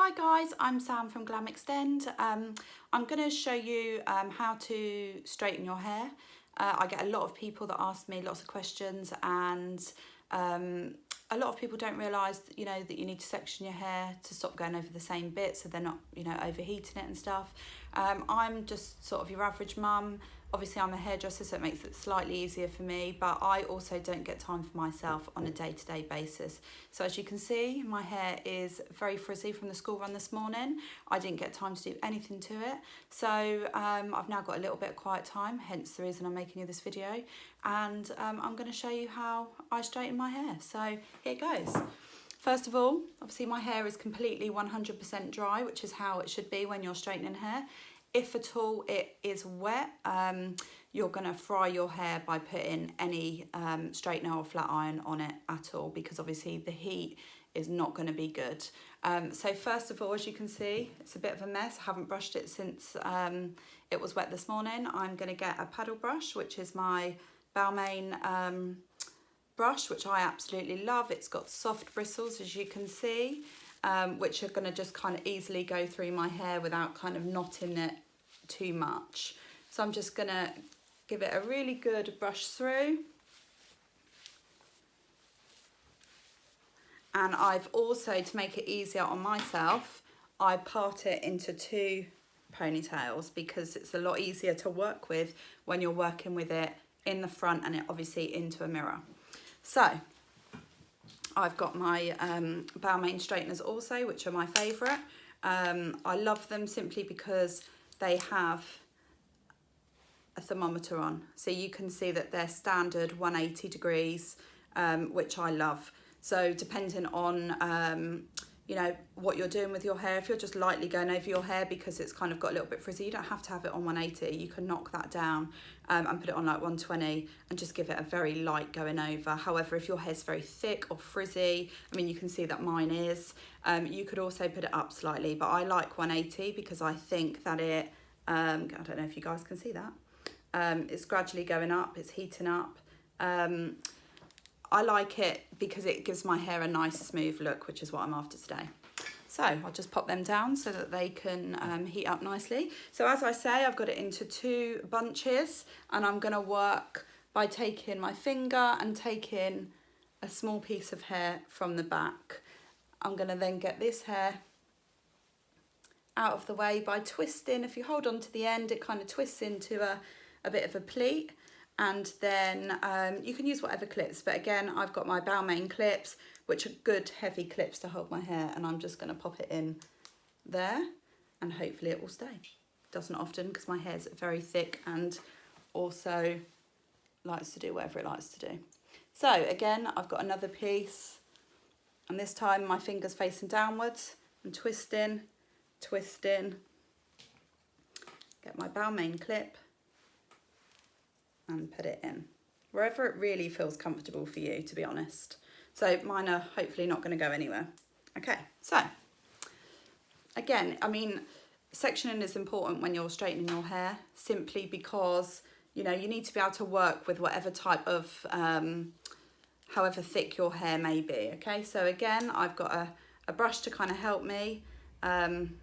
Hi guys, I'm Sam from Glam Extend. I'm going to show you how to straighten your hair. I get a lot of people that ask me lots of questions, and a lot of people don't realise that, that you need to section your hair to stop going over the same bit so they're not, overheating it and stuff. I'm just sort of your average mum. Obviously I'm a hairdresser, so it makes it slightly easier for me, but I also don't get time for myself on a day-to-day basis. So as you can see, my hair is very frizzy from the school run this morning. I didn't get time to do anything to it. So I've now got a little bit of quiet time, hence the reason I'm making you this video. And I'm going to show you how I straighten my hair. So here it goes. First of all, obviously my hair is completely 100% dry, which is how it should be when you're straightening hair. If at all it is wet, you're going to fry your hair by putting any straightener or flat iron on it at all, because obviously the heat is not going to be good. So first of all, as you can see, it's a bit of a mess. I haven't brushed it since it was wet this morning. I'm going to get a paddle brush, which is my Balmain brush, which I absolutely love. It's got soft bristles, as you can see, which are going to just kind of easily go through my hair without kind of knotting it too much. So I'm just going to give it a really good brush through. And I've also, to make it easier on myself, I part it into two ponytails because it's a lot easier to work with when you're working with it in the front and it obviously into a mirror. So I've got my Balmain straighteners also, which are my favourite. I love them simply because they have a thermometer on. So you can see that they're standard 180 degrees, which I love. So depending on, what you're doing with your hair, if you're just lightly going over your hair because it's kind of got a little bit frizzy, you don't have to have it on 180. You can knock that down and put it on like 120 and just give it a very light going over. However, if your hair's very thick or frizzy, I mean, you can see that mine is, you could also put it up slightly, but I like 180 because I think that it, I don't know if you guys can see that, it's gradually going up, it's heating up. I like it because it gives my hair a nice smooth look, which is what I'm after today. So I'll just pop them down so that they can heat up nicely. So as I say, I've got it into two bunches, and I'm going to work by taking my finger and taking a small piece of hair from the back. I'm going to then get this hair out of the way by twisting. If you hold on to the end, it kind of twists into a bit of a pleat. And then you can use whatever clips, but again, I've got my Balmain clips, which are good heavy clips to hold my hair, and I'm just going to pop it in there and hopefully it will stay. Doesn't often because my hair's very thick and also likes to do whatever it likes to do. So again, I've got another piece, and this time my finger's facing downwards. I'm twisting, get my Balmain clip and put it in wherever it really feels comfortable for you, to be honest. So mine are hopefully not going to go anywhere. Okay, so again, I mean, sectioning is important when you're straightening your hair, simply because you need to be able to work with whatever type of however thick your hair may be. Okay, so again, I've got a brush to kind of help me. Again,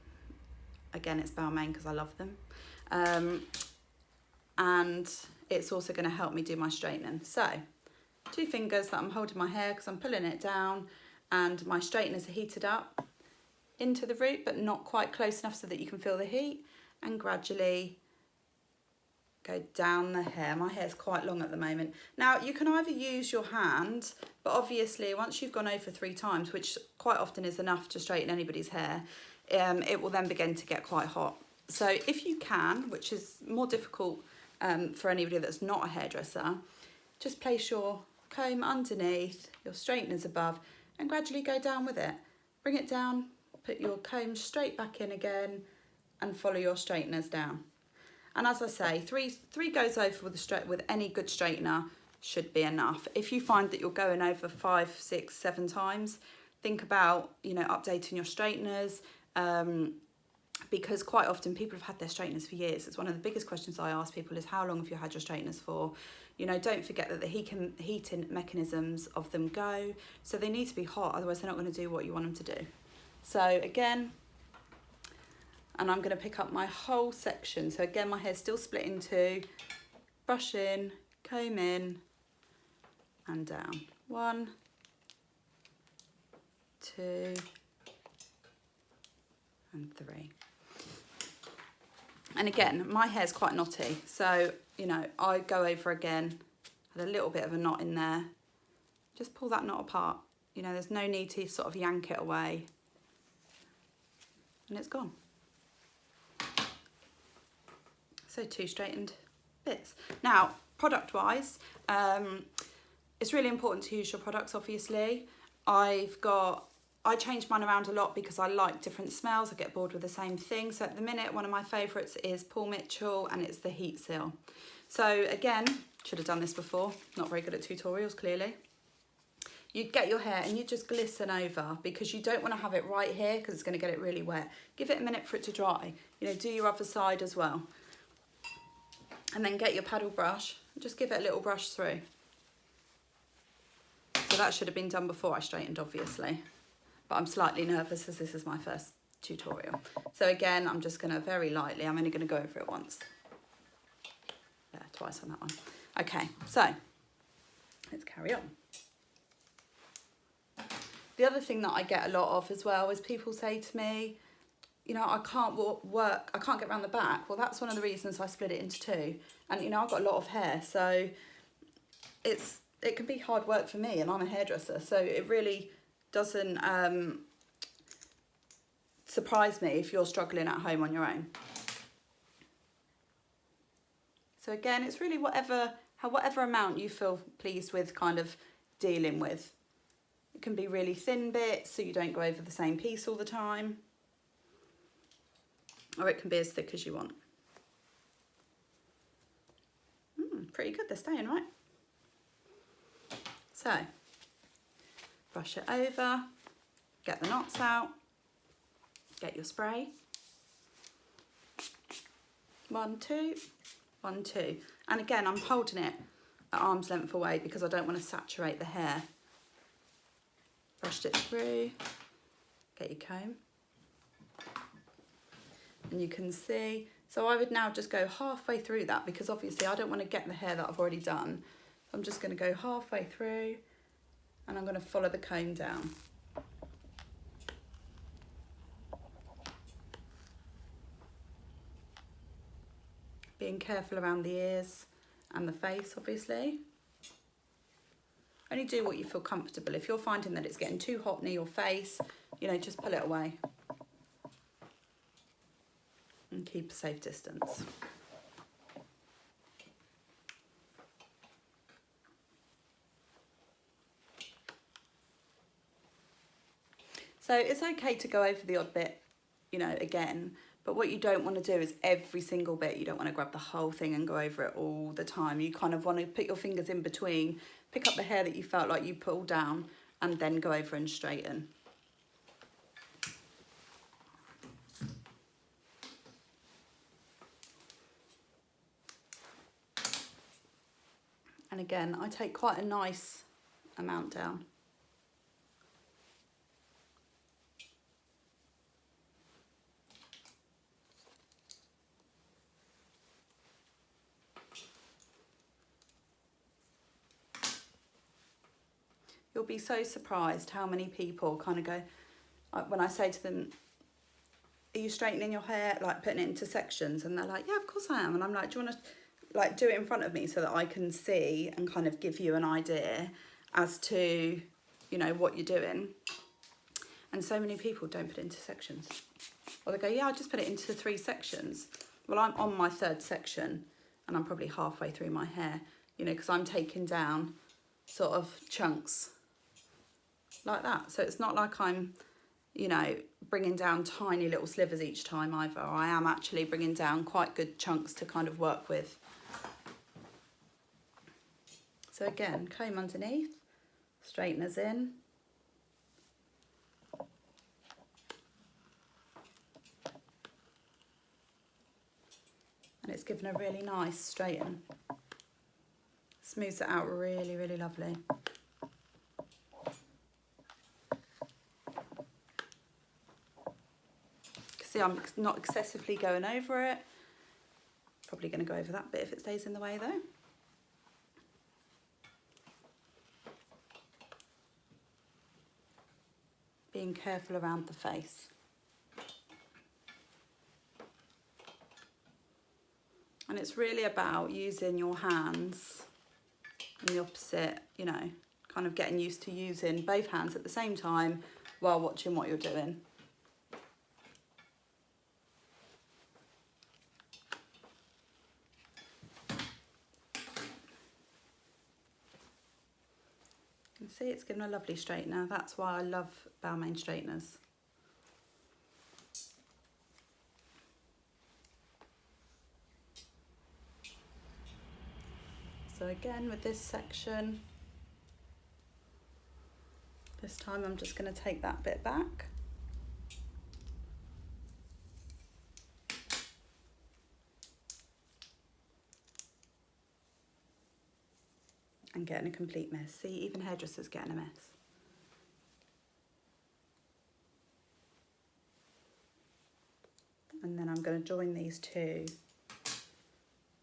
it's Balmain because I love them, and it's also going to help me do my straightening. So two fingers that I'm holding my hair because I'm pulling it down, and my straighteners are heated up into the root, but not quite close enough so that you can feel the heat, and gradually go down the hair. My hair's quite long at the moment. Now you can either use your hand, but obviously once you've gone over 3 times, which quite often is enough to straighten anybody's hair, it will then begin to get quite hot. So if you can, which is more difficult for anybody that's not a hairdresser, just place your comb underneath, your straighteners above, and gradually go down with it. Bring it down, put your comb straight back in again, and follow your straighteners down. And as I say, three goes over with any good straightener should be enough. If you find that you're going over 5, 6, 7 times, think about updating your straighteners. Because quite often people have had their straighteners for years. It's one of the biggest questions I ask people is, how long have you had your straighteners for? Don't forget that the heating mechanisms of them go. So they need to be hot, otherwise they're not going to do what you want them to do. So again, and I'm going to pick up my whole section. So again, my hair's still split in two. Brush in, comb in, and down. 1, 2, and 3. And again, my hair's quite knotty, so, you know, I go over again, had a little bit of a knot in there. Just pull that knot apart. You know, there's no need to sort of yank it away. And it's gone. So 2 straightened bits. Now, product-wise, it's really important to use your products, obviously. I change mine around a lot because I like different smells. I get bored with the same thing. So at the minute, one of my favourites is Paul Mitchell, and it's the Heat Seal. So again, should have done this before. Not very good at tutorials, clearly. You get your hair and you just glisten over, because you don't want to have it right here because it's going to get it really wet. Give it a minute for it to dry. You know, do your other side as well. And then get your paddle brush and just give it a little brush through. So that should have been done before I straightened, obviously. But I'm slightly nervous as this is my first tutorial. So again, I'm just going to very lightly, I'm only going to go over it once. Yeah, twice on that one. Okay, so let's carry on. The other thing that I get a lot of as well is people say to me, you know, I can't get around the back. Well, that's one of the reasons I split it into 2. And, you know, I've got a lot of hair, so it can be hard work for me, and I'm a hairdresser, so it really doesn't surprise me if you're struggling at home on your own. So again, it's really whatever amount you feel pleased with kind of dealing with. It can be really thin bits, so you don't go over the same piece all the time. Or it can be as thick as you want. Pretty good, they're staying, right? So, brush it over, get the knots out, get your spray. 1, 2, 1, 2. And again, I'm holding it at arm's length away because I don't want to saturate the hair. Brushed it through, get your comb. And you can see, so I would now just go halfway through that, because obviously I don't want to get the hair that I've already done. I'm just going to go halfway through, and I'm going to follow the comb down. Being careful around the ears and the face, obviously. Only do what you feel comfortable. If you're finding that it's getting too hot near your face, you know, just pull it away. And keep a safe distance. So it's okay to go over the odd bit, you know, again, but what you don't want to do is every single bit. You don't want to grab the whole thing and go over it all the time. You kind of want to put your fingers in between, pick up the hair that you felt like you pulled down, and then go over and straighten. And again, I take quite a nice amount down. You'll be so surprised how many people kind of go, when I say to them, are you straightening your hair, like putting it into sections? And they're like, yeah, of course I am. And I'm like, do you want to like do it in front of me so that I can see and kind of give you an idea as to, you know, what you're doing? And so many people don't put it into sections. Or they go, yeah, I'll just put it into 3 sections. Well, I'm on my 3rd section and I'm probably halfway through my hair, you know, because I'm taking down sort of chunks like that. So it's not like I'm, you know, bringing down tiny little slivers each time either. I am actually bringing down quite good chunks to kind of work with. So again, comb underneath, straighteners in. And it's given a really nice straighten. Smooths it out really, really lovely. See, I'm not excessively going over it. Probably going to go over that bit if it stays in the way though. Being careful around the face. And it's really about using your hands in the opposite, you know, kind of getting used to using both hands at the same time while watching what you're doing. You can see it's given a lovely straightener. That's why I love Balmain straighteners. So again, with this section, this time I'm just going to take that bit back. And getting a complete mess. See, even hairdressers getting a mess. And then I'm going to join these two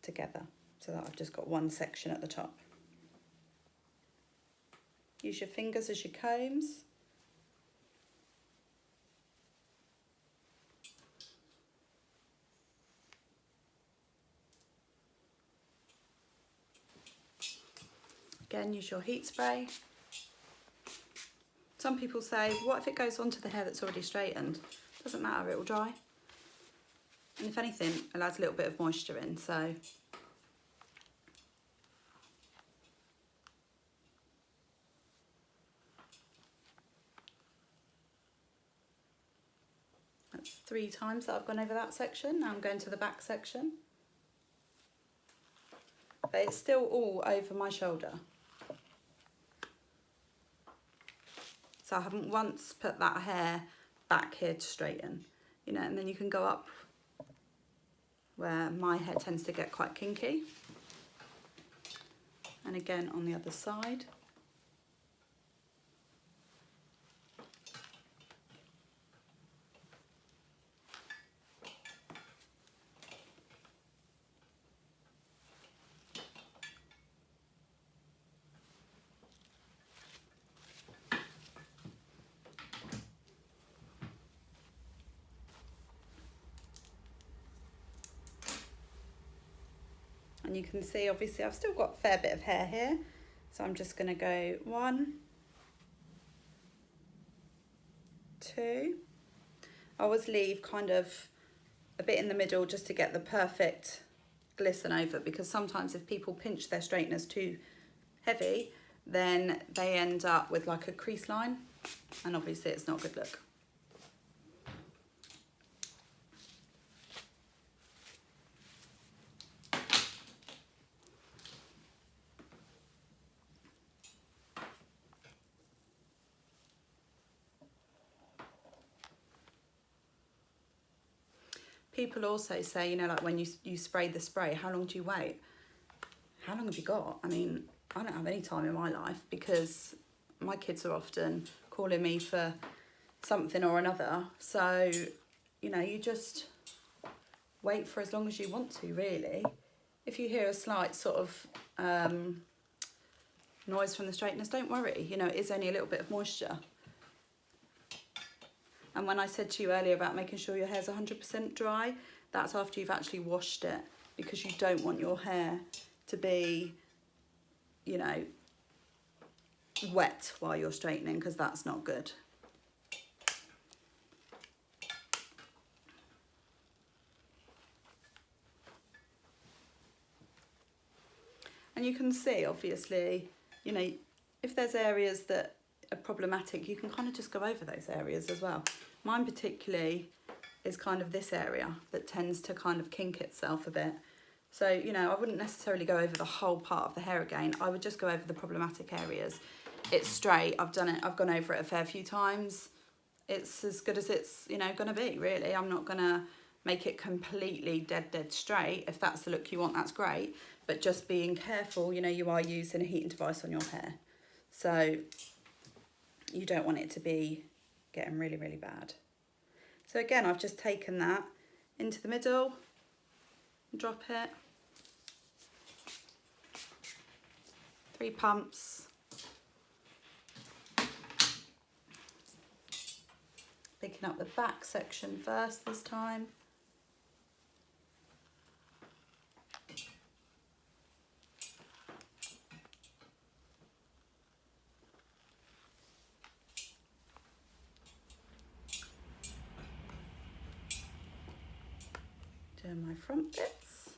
together so that I've just got one section at the top. Use your fingers as your combs. Again, use your heat spray. Some people say, what if it goes onto the hair that's already straightened? Doesn't matter, it will dry. And if anything, it adds a little bit of moisture in, so. That's 3 times that I've gone over that section. Now I'm going to the back section. But it's still all over my shoulder. So I haven't once put that hair back here to straighten, you know, and then you can go up where my hair tends to get quite kinky. And again on the other side. And you can see, obviously, I've still got a fair bit of hair here. So I'm just going to go 1, 2. I always leave kind of a bit in the middle just to get the perfect glisten over, because sometimes if people pinch their straighteners too heavy, then they end up with like a crease line. And obviously it's not a good look. People also say, you know, like when you spray the spray, how long do you wait? How long have you got? I mean, I don't have any time in my life because my kids are often calling me for something or another. So, you know, you just wait for as long as you want to, really. If you hear a slight sort of noise from the straighteners, don't worry. You know, it is only a little bit of moisture. And when I said to you earlier about making sure your hair's 100% dry, that's after you've actually washed it, because you don't want your hair to be, you know, wet while you're straightening, because that's not good. And you can see, obviously, you know, if there's areas that are problematic, you can kind of just go over those areas as well. Mine particularly is kind of this area that tends to kind of kink itself a bit. So, you know, I wouldn't necessarily go over the whole part of the hair again. I would just go over the problematic areas. It's straight, I've done it, I've gone over it a fair few times. It's as good as it's, you know, gonna be, really. I'm not gonna make it completely dead straight. If that's the look you want, that's great. But just being careful, you know, you are using a heating device on your hair. So you don't want it to be getting really bad. So again, I've just taken that into the middle, drop it, 3 pumps, picking up the back section first this time. Doing my front bits.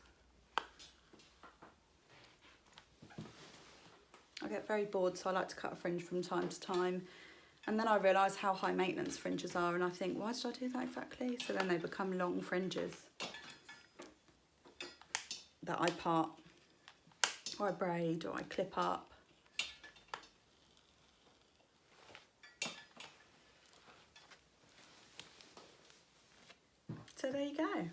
I get very bored, so I like to cut a fringe from time to time. And then I realise how high maintenance fringes are, and I think, why did I do that exactly? So then they become long fringes that I part, or I braid, or I clip up. So there you go.